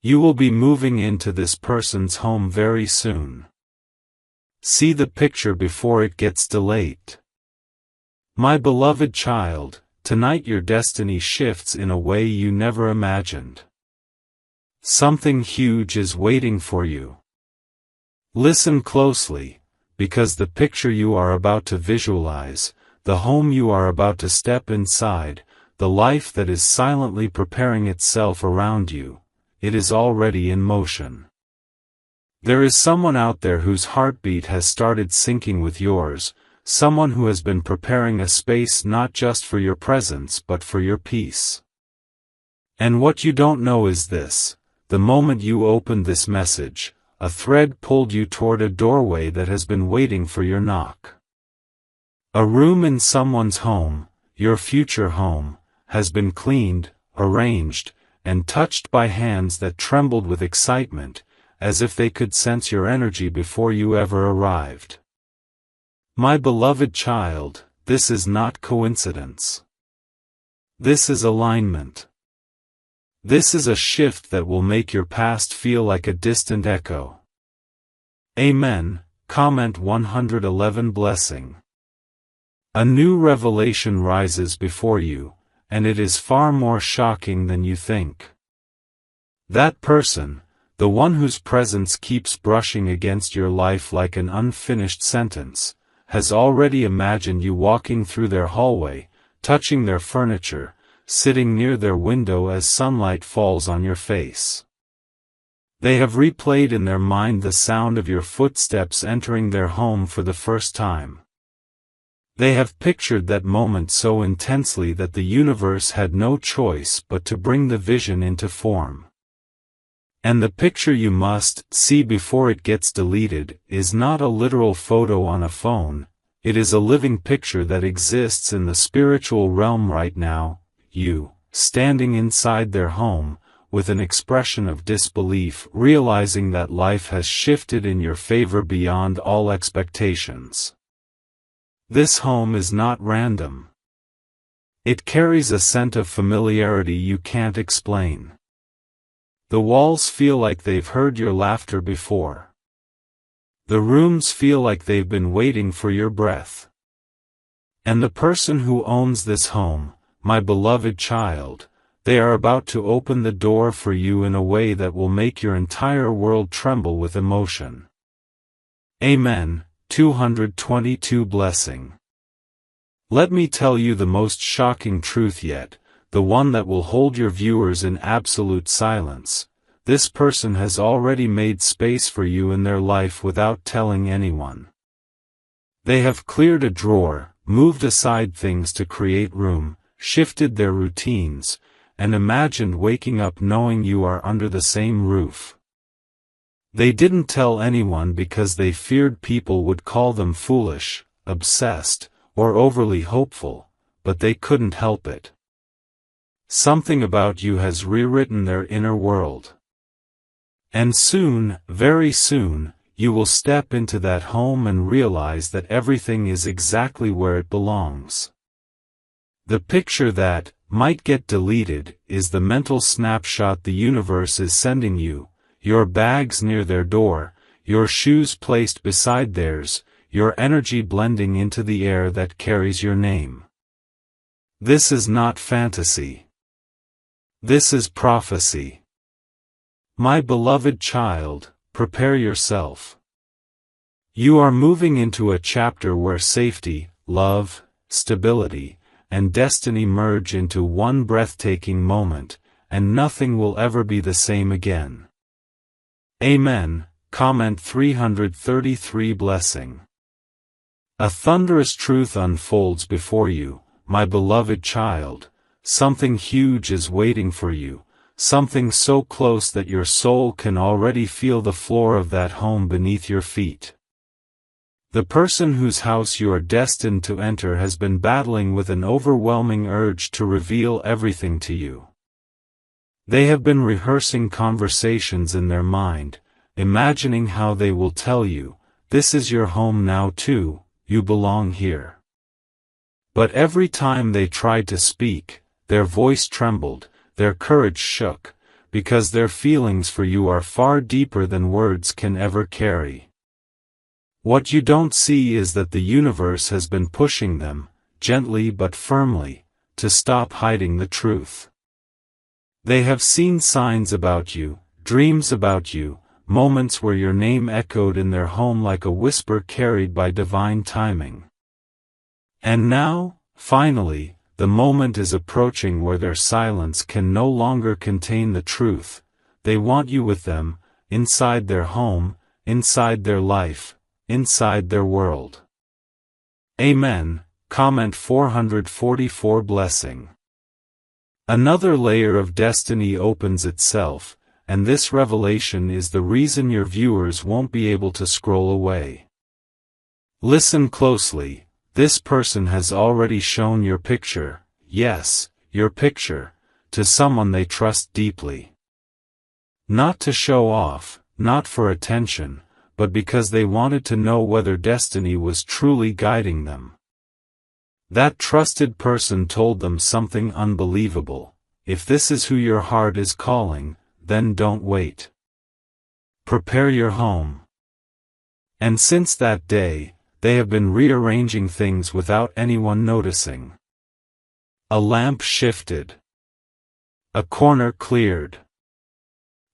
You will be moving into this person's home very soon. See the picture before it gets delayed. My beloved child, tonight your destiny shifts in a way you never imagined. Something huge is waiting for you. Listen closely, because the picture you are about to visualize, the home you are about to step inside, the life that is silently preparing itself around you, it is already in motion. There is someone out there whose heartbeat has started syncing with yours, someone who has been preparing a space not just for your presence but for your peace. And what you don't know is this: the moment you opened this message, a thread pulled you toward a doorway that has been waiting for your knock. A room in someone's home, your future home, has been cleaned, arranged, and touched by hands that trembled with excitement, as if they could sense your energy before you ever arrived. My beloved child, this is not coincidence. This is alignment. This is a shift that will make your past feel like a distant echo. Amen. Comment 111 Blessing. A new revelation rises before you, and it is far more shocking than you think. That person, the one whose presence keeps brushing against your life like an unfinished sentence, has already imagined you walking through their hallway, touching their furniture, sitting near their window as sunlight falls on your face. They have replayed in their mind the sound of your footsteps entering their home for the first time. They have pictured that moment so intensely that the universe had no choice but to bring the vision into form. And the picture you must see before it gets deleted is not a literal photo on a phone, it is a living picture that exists in the spiritual realm right now. You, standing inside their home, with an expression of disbelief, realizing that life has shifted in your favor beyond all expectations. This home is not random. It carries a scent of familiarity you can't explain. The walls feel like they've heard your laughter before. The rooms feel like they've been waiting for your breath. And the person who owns this home, my beloved child, they are about to open the door for you in a way that will make your entire world tremble with emotion. Amen. 222 Blessing. Let me tell you the most shocking truth yet, the one that will hold your viewers in absolute silence. This person has already made space for you in their life without telling anyone. They have cleared a drawer, moved aside things to create room, shifted their routines, and imagined waking up knowing you are under the same roof. They didn't tell anyone because they feared people would call them foolish, obsessed, or overly hopeful, but they couldn't help it. Something about you has rewritten their inner world. And soon, very soon, you will step into that home and realize that everything is exactly where it belongs. The picture that might get deleted is the mental snapshot the universe is sending you, your bags near their door, your shoes placed beside theirs, your energy blending into the air that carries your name. This is not fantasy. This is prophecy. My beloved child, prepare yourself. You are moving into a chapter where safety, love, stability, and destiny merge into one breathtaking moment, and nothing will ever be the same again. Amen. Comment 333 Blessing. A thunderous truth unfolds before you, my beloved child. Something huge is waiting for you, something so close that your soul can already feel the floor of that home beneath your feet. The person whose house you are destined to enter has been battling with an overwhelming urge to reveal everything to you. They have been rehearsing conversations in their mind, imagining how they will tell you, this is your home now too, you belong here. But every time they tried to speak, their voice trembled, their courage shook, because their feelings for you are far deeper than words can ever carry. What you don't see is that the universe has been pushing them, gently but firmly, to stop hiding the truth. They have seen signs about you, dreams about you, moments where your name echoed in their home like a whisper carried by divine timing. And now, finally, the moment is approaching where their silence can no longer contain the truth. They want you with them, inside their home, inside their life, inside their world. Amen. Comment 444 Blessing. Another layer of destiny opens itself, and this revelation is the reason your viewers won't be able to scroll away. Listen closely. This person has already shown your picture, yes, your picture, to someone they trust deeply. Not to show off, not for attention, but because they wanted to know whether destiny was truly guiding them. That trusted person told them something unbelievable. If this is who your heart is calling, then don't wait. Prepare your home. And since that day, they have been rearranging things without anyone noticing. A lamp shifted. A corner cleared.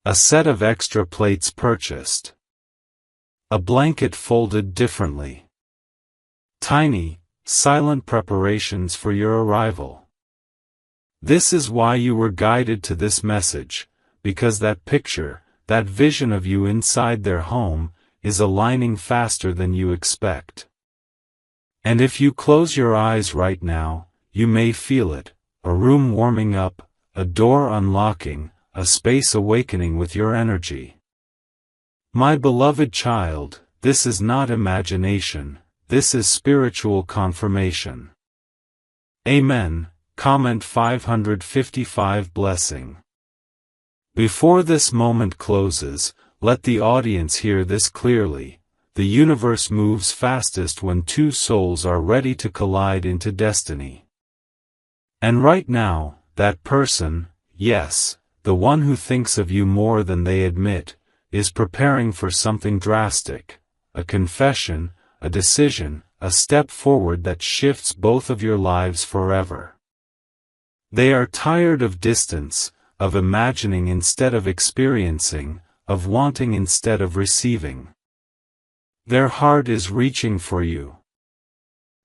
A set of extra plates purchased. A blanket folded differently. Tiny, silent preparations for your arrival. This is why you were guided to this message, because that picture, that vision of you inside their home, is aligning faster than you expect. And if you close your eyes right now, you may feel it, a room warming up, a door unlocking, a space awakening with your energy. My beloved child, this is not imagination, this is spiritual confirmation. Amen. Comment 555 Blessing. Before this moment closes, let the audience hear this clearly. The universe moves fastest when two souls are ready to collide into destiny. And right now, that person, yes, the one who thinks of you more than they admit, is preparing for something drastic, a confession, a decision, a step forward that shifts both of your lives forever. They are tired of distance, of imagining instead of experiencing, of wanting instead of receiving. Their heart is reaching for you.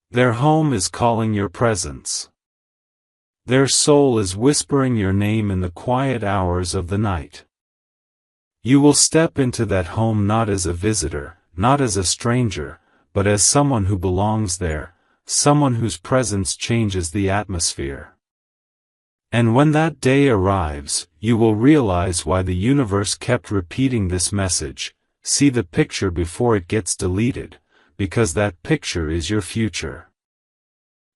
Their home is calling your presence. Their soul is whispering your name in the quiet hours of the night. You will step into that home not as a visitor, not as a stranger, but as someone who belongs there, someone whose presence changes the atmosphere. And when that day arrives, you will realize why the universe kept repeating this message. See the picture before it gets deleted, because that picture is your future.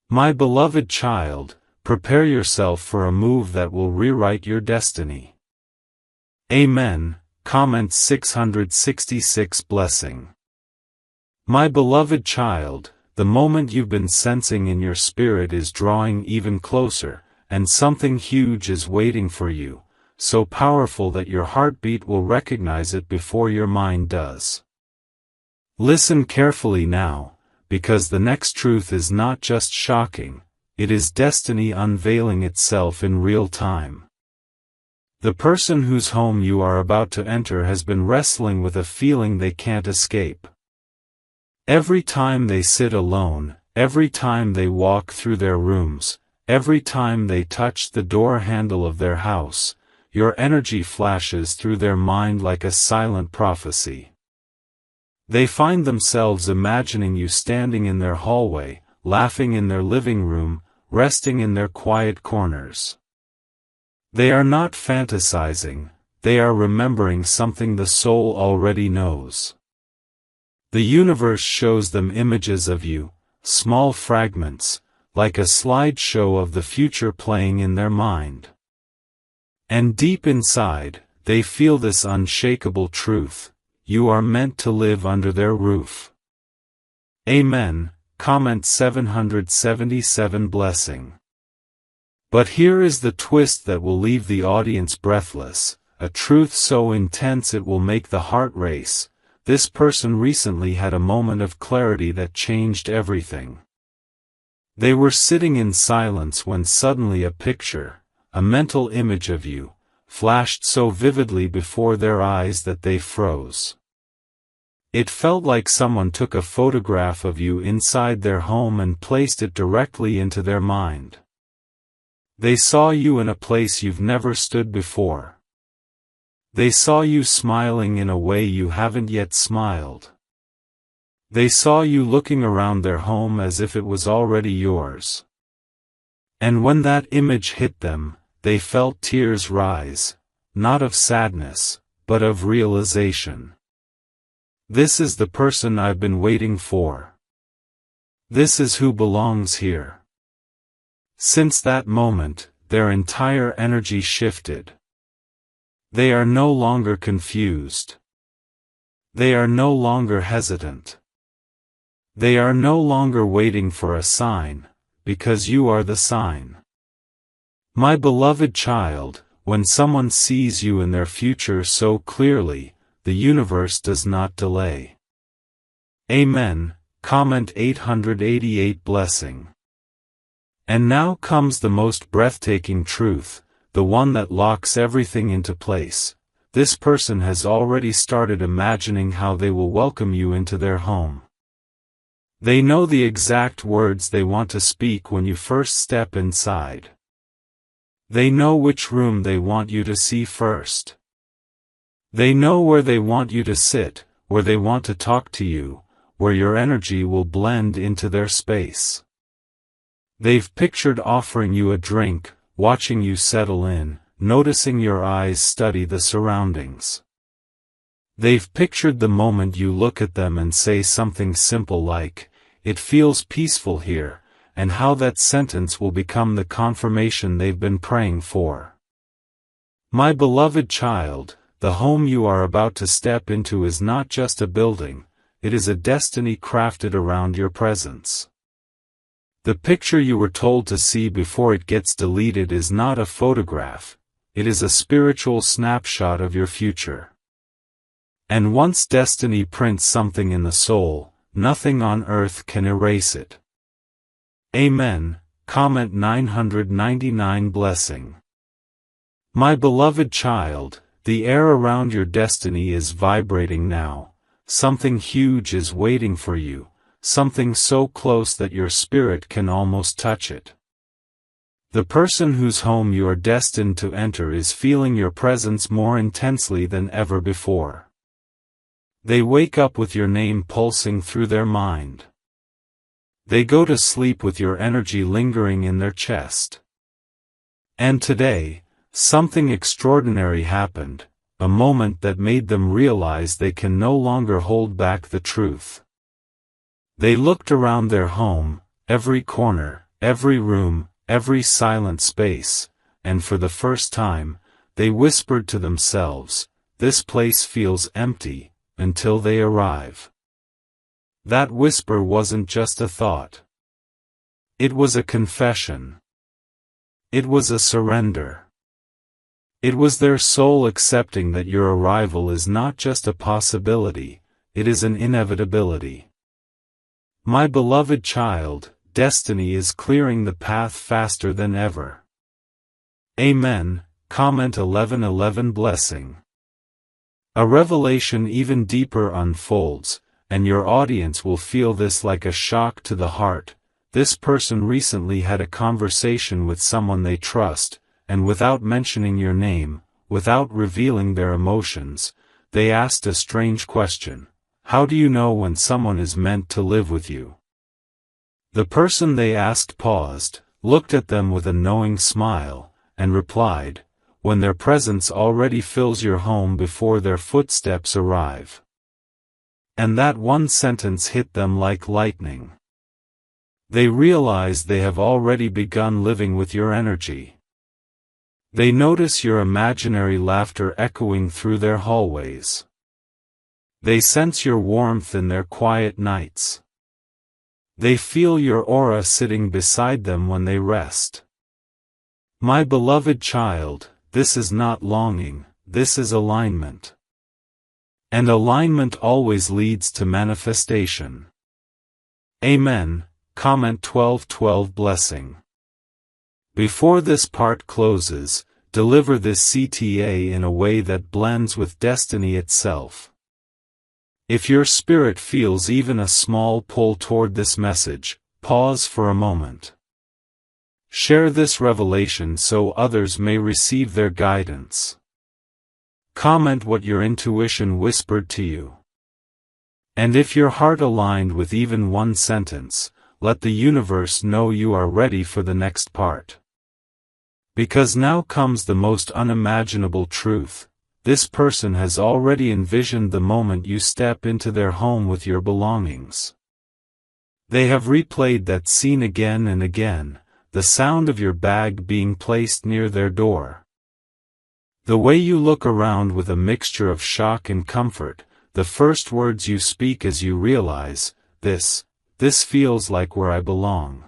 My beloved child, prepare yourself for a move that will rewrite your destiny. Amen. Comment 666 Blessing. My beloved child, the moment you've been sensing in your spirit is drawing even closer, and something huge is waiting for you, so powerful that your heartbeat will recognize it before your mind does. Listen carefully now, because the next truth is not just shocking, it is destiny unveiling itself in real time. The person whose home you are about to enter has been wrestling with a feeling they can't escape. Every time they sit alone, every time they walk through their rooms, every time they touch the door handle of their house, your energy flashes through their mind like a silent prophecy. They find themselves imagining you standing in their hallway, laughing in their living room, resting in their quiet corners. They are not fantasizing, they are remembering something the soul already knows. The universe shows them images of you, small fragments, like a slideshow of the future playing in their mind. And deep inside, they feel this unshakable truth: you are meant to live under their roof. Amen. Comment 777 Blessing. But here is the twist that will leave the audience breathless. a truth so intense it will make the heart race. This person recently had a moment of clarity that changed everything. They were sitting in silence when suddenly a picture, a mental image of you, flashed so vividly before their eyes that they froze. It felt like someone took a photograph of you inside their home and placed it directly into their mind. They saw you in a place you've never stood before. They saw you smiling in a way you haven't yet smiled. They saw you looking around their home as if it was already yours. And when that image hit them, they felt tears rise, not of sadness, but of realization. This is the person I've been waiting for. This is who belongs here. Since that moment, their entire energy shifted. They are no longer confused. They are no longer hesitant. They are no longer waiting for a sign, because you are the sign. My beloved child, when someone sees you in their future so clearly, the universe does not delay. Amen. Comment 888 Blessing. And now comes the most breathtaking truth, the one that locks everything into place. This person has already started imagining how they will welcome you into their home. They know the exact words they want to speak when you first step inside. They know which room they want you to see first. They know where they want you to sit, where they want to talk to you, where your energy will blend into their space. They've pictured offering you a drink, watching you settle in, noticing your eyes study the surroundings. They've pictured the moment you look at them and say something simple like, "It feels peaceful here," and how that sentence will become the confirmation they've been praying for. My beloved child, the home you are about to step into is not just a building, it is a destiny crafted around your presence. The picture you were told to see before it gets deleted is not a photograph, it is a spiritual snapshot of your future. And once destiny prints something in the soul, nothing on earth can erase it. Amen. Comment 999 Blessing. My beloved child, the air around your destiny is vibrating now. Something huge is waiting for you, something so close that your spirit can almost touch it. The person whose home you are destined to enter is feeling your presence more intensely than ever before. They wake up with your name pulsing through their mind. They go to sleep with your energy lingering in their chest. And today, something extraordinary happened, a moment that made them realize they can no longer hold back the truth. They looked around their home, every corner, every room, every silent space, and for the first time, they whispered to themselves, "This place feels empty," until they arrive. That whisper wasn't just a thought. It was a confession. It was a surrender. It was their soul accepting that your arrival is not just a possibility, it is an inevitability. My beloved child, destiny is clearing the path faster than ever. Amen. Comment 1111 Blessing. A revelation even deeper unfolds, and your audience will feel this like a shock to the heart. This person recently had a conversation with someone they trust, and without mentioning your name, without revealing their emotions, they asked a strange question. How do you know when someone is meant to live with you? The person they asked paused, looked at them with a knowing smile, and replied, "When their presence already fills your home before their footsteps arrive." And that one sentence hit them like lightning. They realize they have already begun living with your energy. They notice your imaginary laughter echoing through their hallways. They sense your warmth in their quiet nights. They feel your aura sitting beside them when they rest. My beloved child, this is not longing, this is alignment. And alignment always leads to manifestation. Amen. Comment 12:12 Blessing. Before this part closes, deliver this CTA in a way that blends with destiny itself. If your spirit feels even a small pull toward this message, pause for a moment. Share this revelation so others may receive their guidance. Comment what your intuition whispered to you. And if your heart aligned with even one sentence, let the universe know you are ready for the next part. Because now comes the most unimaginable truth. This person has already envisioned the moment you step into their home with your belongings. They have replayed that scene again and again, the sound of your bag being placed near their door. The way you look around with a mixture of shock and comfort, the first words you speak as you realize, this feels like where I belong.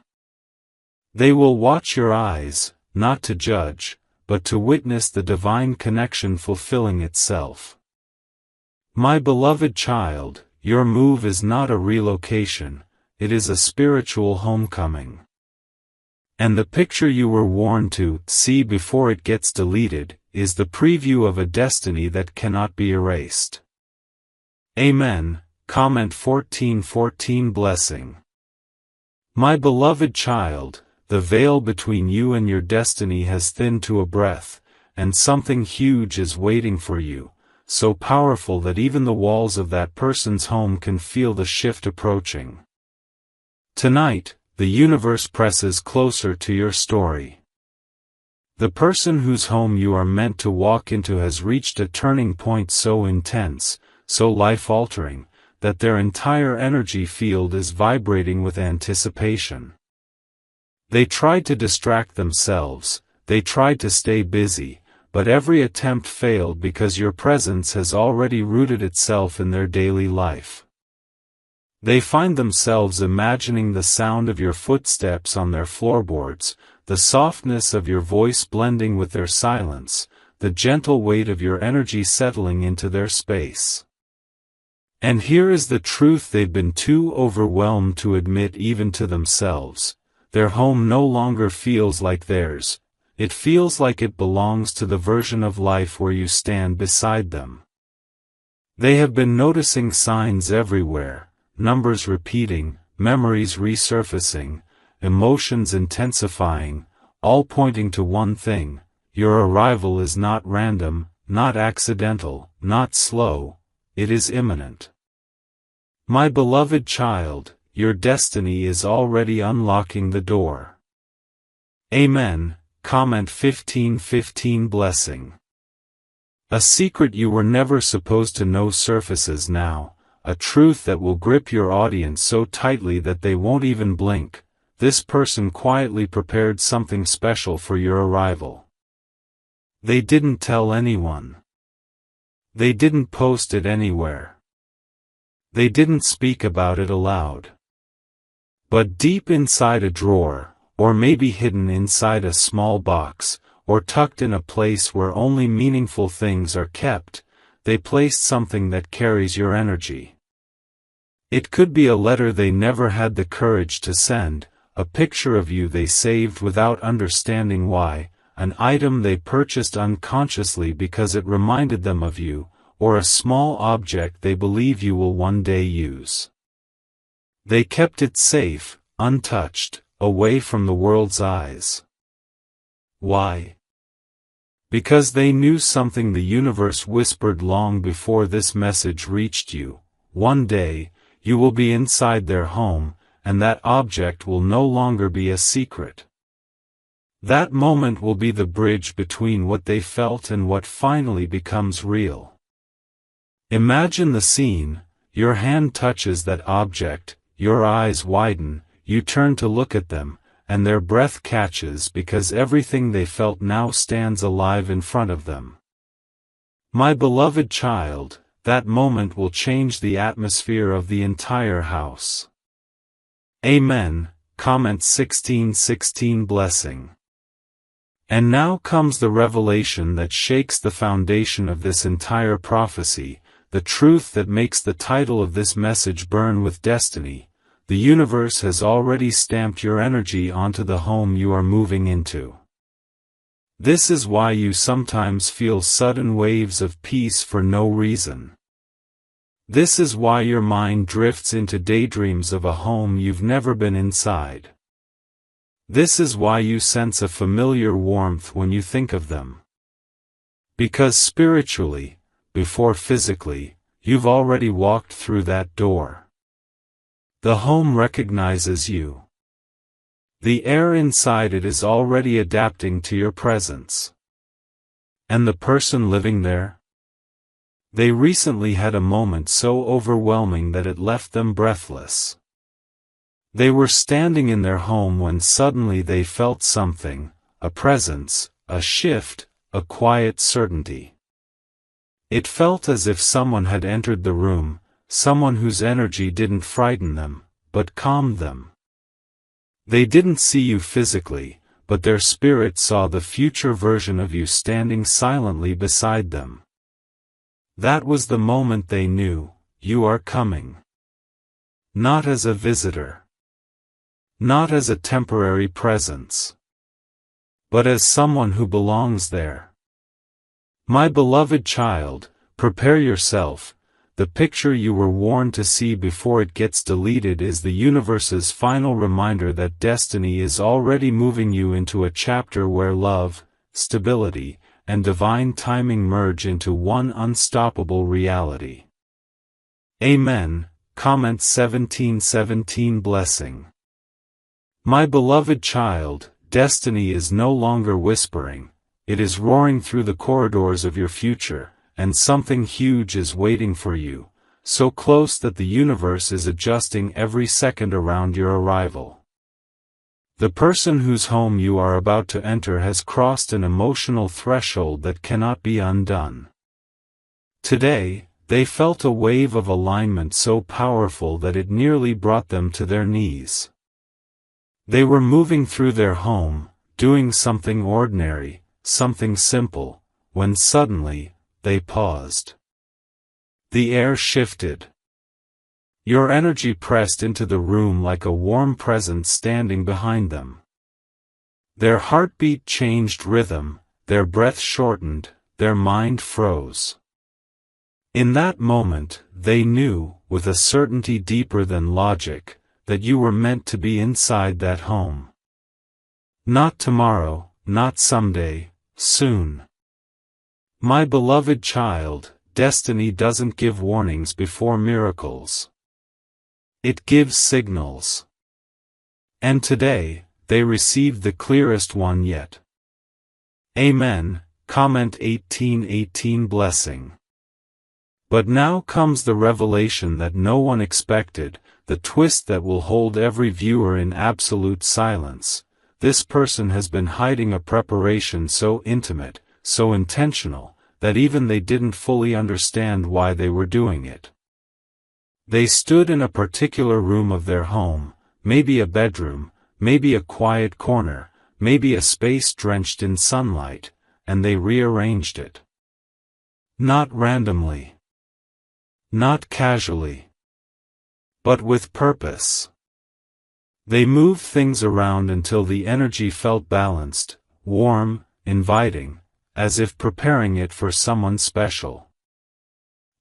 They will watch your eyes, not to judge, but to witness the divine connection fulfilling itself. My beloved child, your move is not a relocation, it is a spiritual homecoming. And the picture you were warned to see before it gets deleted, is the preview of a destiny that cannot be erased. Amen. Comment 14:14 Blessing. My beloved child, the veil between you and your destiny has thinned to a breath, and something huge is waiting for you, so powerful that even the walls of that person's home can feel the shift approaching. Tonight, the universe presses closer to your story. The person whose home you are meant to walk into has reached a turning point so intense, so life-altering, that their entire energy field is vibrating with anticipation. They tried to distract themselves, they tried to stay busy, but every attempt failed because your presence has already rooted itself in their daily life. They find themselves imagining the sound of your footsteps on their floorboards, the softness of your voice blending with their silence, the gentle weight of your energy settling into their space. And here is the truth they've been too overwhelmed to admit even to themselves. Their home no longer feels like theirs, it feels like it belongs to the version of life where you stand beside them. They have been noticing signs everywhere. Numbers repeating, memories resurfacing, emotions intensifying, all pointing to one thing: your arrival is not random, not accidental, not slow, it is imminent. My beloved child, your destiny is already unlocking the door. Amen. Comment 15:15 Blessing. A secret you were never supposed to know surfaces now. A truth that will grip your audience so tightly that they won't even blink. This person quietly prepared something special for your arrival. They didn't tell anyone. They didn't post it anywhere. They didn't speak about it aloud. But deep inside a drawer, or maybe hidden inside a small box, or tucked in a place where only meaningful things are kept, they placed something that carries your energy. It could be a letter they never had the courage to send, a picture of you they saved without understanding why, an item they purchased unconsciously because it reminded them of you, or a small object they believe you will one day use. They kept it safe, untouched, away from the world's eyes. Why? Because they knew something the universe whispered long before this message reached you. One day, you will be inside their home, and that object will no longer be a secret. That moment will be the bridge between what they felt and what finally becomes real. Imagine the scene: your hand touches that object, your eyes widen, you turn to look at them, and their breath catches because everything they felt now stands alive in front of them. My beloved child, that moment will change the atmosphere of the entire house. Amen. Comment 16:16 Blessing. And now comes the revelation that shakes the foundation of this entire prophecy, the truth that makes the title of this message burn with destiny. The universe has already stamped your energy onto the home you are moving into. This is why you sometimes feel sudden waves of peace for no reason. This is why your mind drifts into daydreams of a home you've never been inside. This is why you sense a familiar warmth when you think of them. Because spiritually, before physically, you've already walked through that door. The home recognizes you. The air inside it is already adapting to your presence. And the person living there? They recently had a moment so overwhelming that it left them breathless. They were standing in their home when suddenly they felt something, a presence, a shift, a quiet certainty. It felt as if someone had entered the room, someone whose energy didn't frighten them, but calmed them. They didn't see you physically, but their spirit saw the future version of you standing silently beside them. That was the moment they knew, you are coming. Not as a visitor. Not as a temporary presence. But as someone who belongs there. My beloved child, prepare yourself. The picture you were warned to see before it gets deleted is the universe's final reminder that destiny is already moving you into a chapter where love, stability, and divine timing merge into one unstoppable reality. Amen. Comment 1717 Blessing. My beloved child, destiny is no longer whispering, it is roaring through the corridors of your future. And something huge is waiting for you, so close that the universe is adjusting every second around your arrival. The person whose home you are about to enter has crossed an emotional threshold that cannot be undone. Today, they felt a wave of alignment so powerful that it nearly brought them to their knees. They were moving through their home, doing something ordinary, something simple, when suddenly, they paused. The air shifted. Your energy pressed into the room like a warm presence standing behind them. Their heartbeat changed rhythm, their breath shortened, their mind froze. In that moment, they knew, with a certainty deeper than logic, that you were meant to be inside that home. Not tomorrow, not someday, soon. My beloved child, destiny doesn't give warnings before miracles. It gives signals. And today, they received the clearest one yet. Amen. Comment 1818 Blessing. But now comes the revelation that no one expected, the twist that will hold every viewer in absolute silence. This person has been hiding a preparation so intimate, so intentional, that even they didn't fully understand why they were doing it. They stood in a particular room of their home, maybe a bedroom, maybe a quiet corner, maybe a space drenched in sunlight, and they rearranged it. Not randomly. Not casually. But with purpose. They moved things around until the energy felt balanced, warm, inviting, as if preparing it for someone special.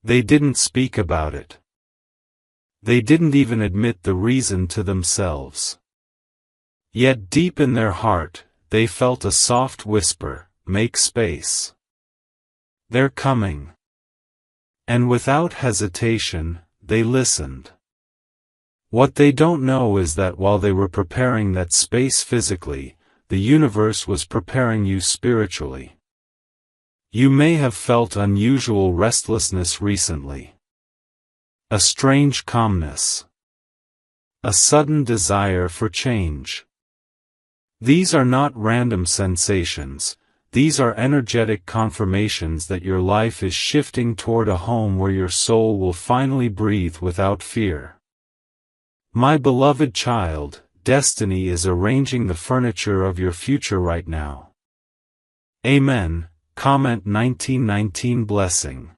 They didn't speak about it. They didn't even admit the reason to themselves. Yet deep in their heart, they felt a soft whisper, "Make space. They're coming." And without hesitation, they listened. What they don't know is that while they were preparing that space physically, the universe was preparing you spiritually. You may have felt unusual restlessness recently. A strange calmness. A sudden desire for change. These are not random sensations, these are energetic confirmations that your life is shifting toward a home where your soul will finally breathe without fear. My beloved child, destiny is arranging the furniture of your future right now. Amen. Comment 1919 blessing.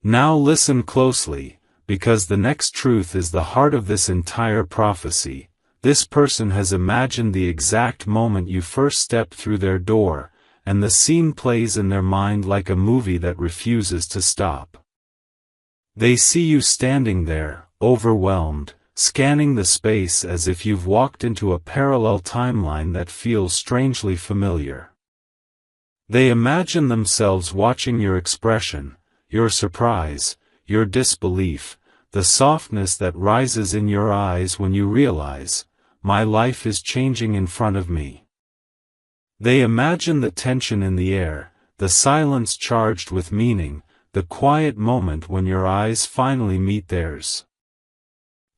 Now listen closely, because the next truth is the heart of this entire prophecy. This person has imagined the exact moment you first step through their door, and the scene plays in their mind like a movie that refuses to stop. They see you standing there, overwhelmed, scanning the space as if you've walked into a parallel timeline that feels strangely familiar. They imagine themselves watching your expression, your surprise, your disbelief, the softness that rises in your eyes when you realize, my life is changing in front of me. They imagine the tension in the air, the silence charged with meaning, the quiet moment when your eyes finally meet theirs.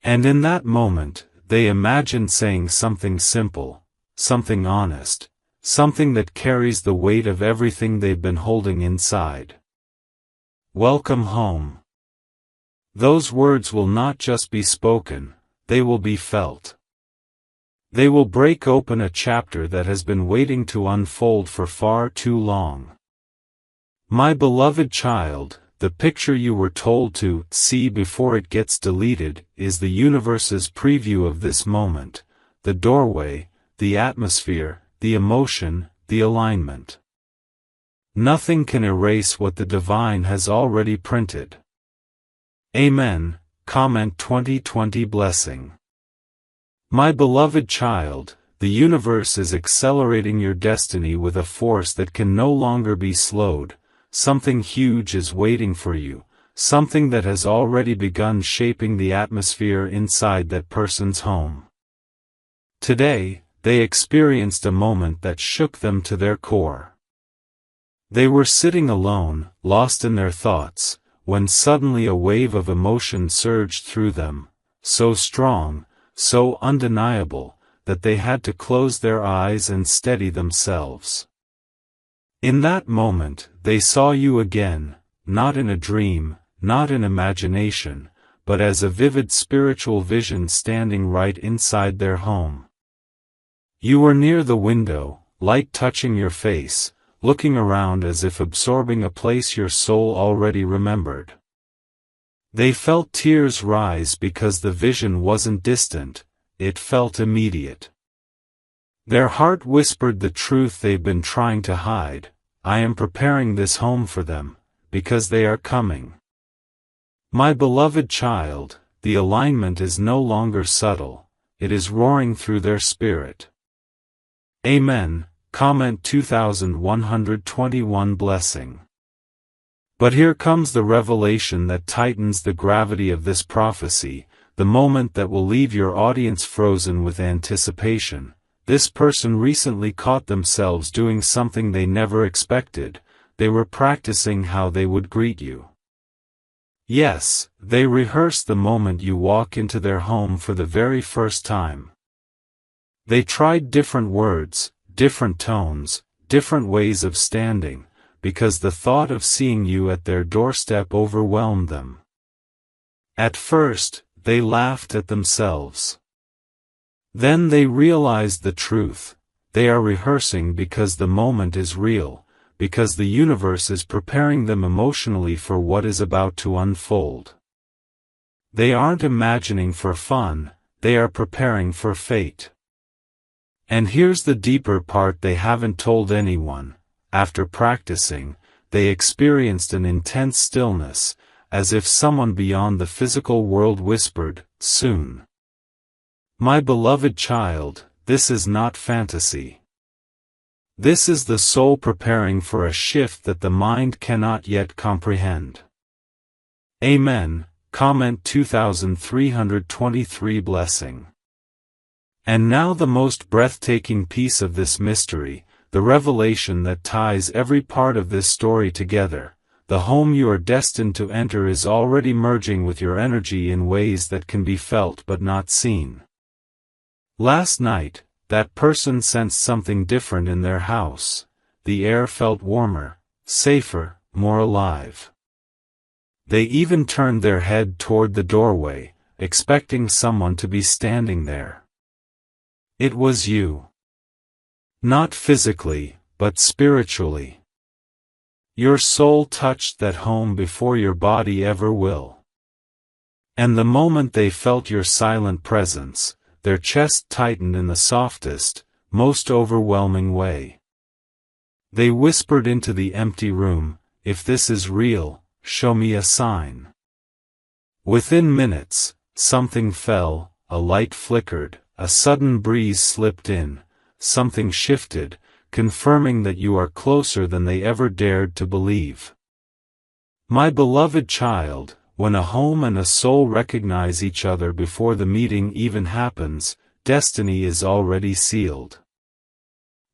And in that moment, they imagine saying something simple, something honest, something that carries the weight of everything they've been holding inside. Welcome home. Those words will not just be spoken, they will be felt. They will break open a chapter that has been waiting to unfold for far too long. My beloved child, the picture you were told to see before it gets deleted is the universe's preview of this moment, the doorway, the atmosphere, the emotion, the alignment. Nothing can erase what the divine has already printed. Amen. Comment 2020 blessing. My beloved child, the universe is accelerating your destiny with a force that can no longer be slowed. Something huge is waiting for you, something that has already begun shaping the atmosphere inside that person's home. Today, they experienced a moment that shook them to their core. They were sitting alone, lost in their thoughts, when suddenly a wave of emotion surged through them, so strong, so undeniable, that they had to close their eyes and steady themselves. In that moment, they saw you again, not in a dream, not in imagination, but as a vivid spiritual vision standing right inside their home. You were near the window, light touching your face, looking around as if absorbing a place your soul already remembered. They felt tears rise because the vision wasn't distant, it felt immediate. Their heart whispered the truth they've been trying to hide. I am preparing this home for them, because they are coming. My beloved child, the alignment is no longer subtle, it is roaring through their spirit. Amen. Comment 2121 blessing. But here comes the revelation that tightens the gravity of this prophecy, the moment that will leave your audience frozen with anticipation. This person recently caught themselves doing something they never expected. They were practicing how they would greet you. Yes, they rehearsed the moment you walk into their home for the very first time. They tried different words, different tones, different ways of standing, because the thought of seeing you at their doorstep overwhelmed them. At first, they laughed at themselves. Then they realized the truth. They are rehearsing because the moment is real, because the universe is preparing them emotionally for what is about to unfold. They aren't imagining for fun, they are preparing for fate. And here's the deeper part they haven't told anyone. After practicing, they experienced an intense stillness, as if someone beyond the physical world whispered, "Soon." My beloved child, this is not fantasy. This is the soul preparing for a shift that the mind cannot yet comprehend. Amen. Comment 2323 blessing. And now the most breathtaking piece of this mystery, the revelation that ties every part of this story together. The home you are destined to enter is already merging with your energy in ways that can be felt but not seen. Last night, that person sensed something different in their house. The air felt warmer, safer, more alive. They even turned their head toward the doorway, expecting someone to be standing there. It was you. Not physically, but spiritually. Your soul touched that home before your body ever will. And the moment they felt your silent presence, their chest tightened in the softest, most overwhelming way. They whispered into the empty room, "If this is real, show me a sign." Within minutes, something fell, a light flickered, a sudden breeze slipped in, something shifted, confirming that you are closer than they ever dared to believe. My beloved child, when a home and a soul recognize each other before the meeting even happens, destiny is already sealed.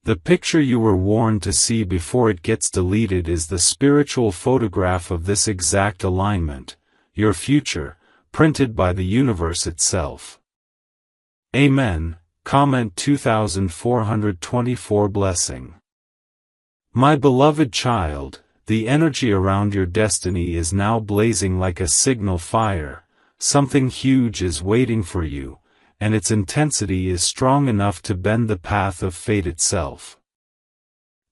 The picture you were warned to see before it gets deleted is the spiritual photograph of this exact alignment, your future, printed by the universe itself. Amen. Comment 2424 Blessing. My beloved child, the energy around your destiny is now blazing like a signal fire. Something huge is waiting for you, and its intensity is strong enough to bend the path of fate itself.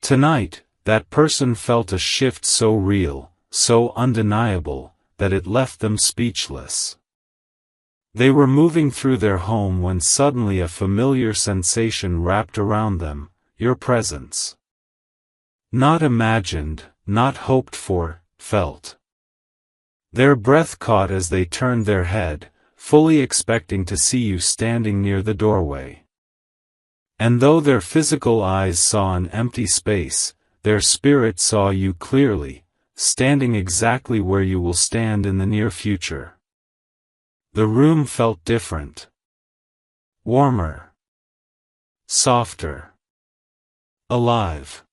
Tonight, that person felt a shift so real, so undeniable, that it left them speechless. They were moving through their home when suddenly a familiar sensation wrapped around them, your presence. Not imagined, not hoped for, felt. Their breath caught as they turned their head, fully expecting to see you standing near the doorway. And though their physical eyes saw an empty space, their spirit saw you clearly, standing exactly where you will stand in the near future. The room felt different. Warmer. Softer. Alive.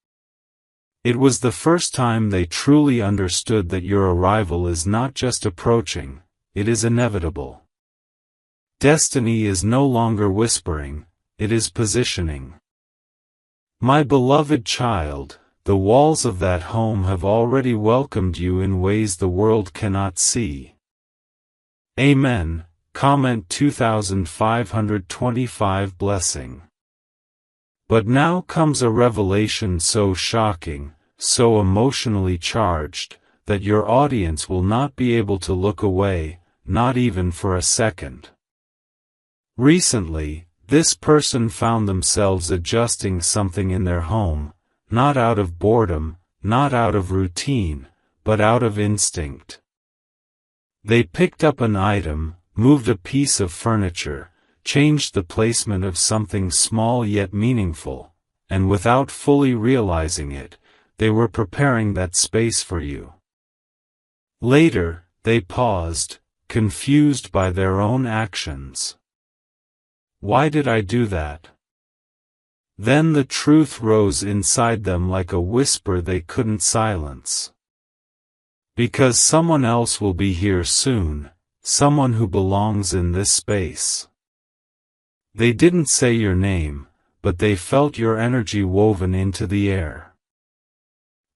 It was the first time they truly understood that your arrival is not just approaching, it is inevitable. Destiny is no longer whispering, it is positioning. My beloved child, the walls of that home have already welcomed you in ways the world cannot see. Amen. Comment 2525 Blessing. But now comes a revelation so shocking, so emotionally charged, that your audience will not be able to look away, not even for a second. Recently, this person found themselves adjusting something in their home, not out of boredom, not out of routine, but out of instinct. They picked up an item, moved a piece of furniture, changed the placement of something small yet meaningful, and without fully realizing it, they were preparing that space for you. Later, they paused, confused by their own actions. Why did I do that? Then the truth rose inside them like a whisper they couldn't silence. Because someone else will be here soon, someone who belongs in this space. They didn't say your name, but they felt your energy woven into the air.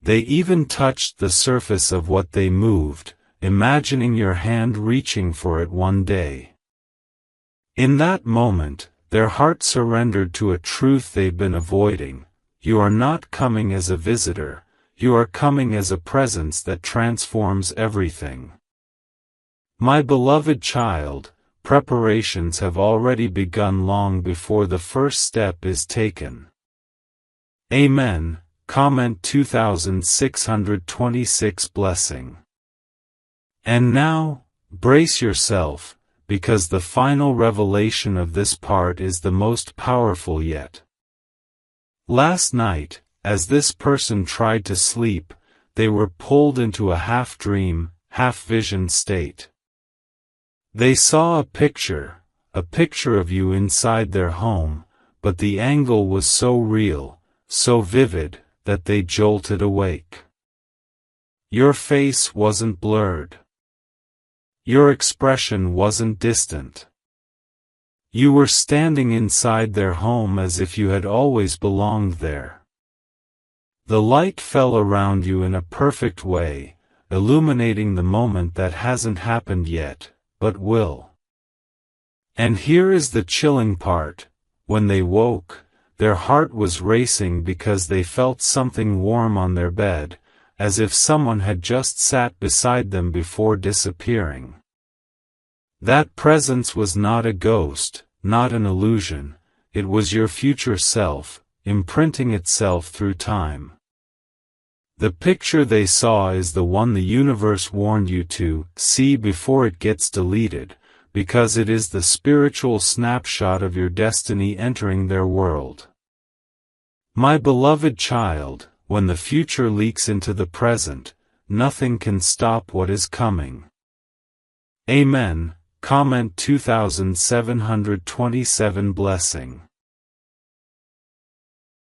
They even touched the surface of what they moved, imagining your hand reaching for it one day. In that moment, their heart surrendered to a truth they've been avoiding. You are not coming as a visitor, you are coming as a presence that transforms everything. My beloved child, preparations have already begun long before the first step is taken. Amen. Comment 2626 Blessing. And now, brace yourself, because the final revelation of this part is the most powerful yet. Last night, as this person tried to sleep, they were pulled into a half-dream, half-vision state. They saw a picture of you inside their home, but the angle was so real, so vivid, that they jolted awake. Your face wasn't blurred. Your expression wasn't distant. You were standing inside their home as if you had always belonged there. The light fell around you in a perfect way, illuminating the moment that hasn't happened yet, but will. And here is the chilling part: when they woke, Their heart was racing because they felt something warm on their bed, as if someone had just sat beside them before disappearing. That presence was not a ghost, not an illusion, it was your future self, imprinting itself through time. The picture they saw is the one the universe warned you to see before it gets deleted, because it is the spiritual snapshot of your destiny entering their world. My beloved child, when the future leaks into the present, nothing can stop what is coming. Amen. Comment 2727 blessing.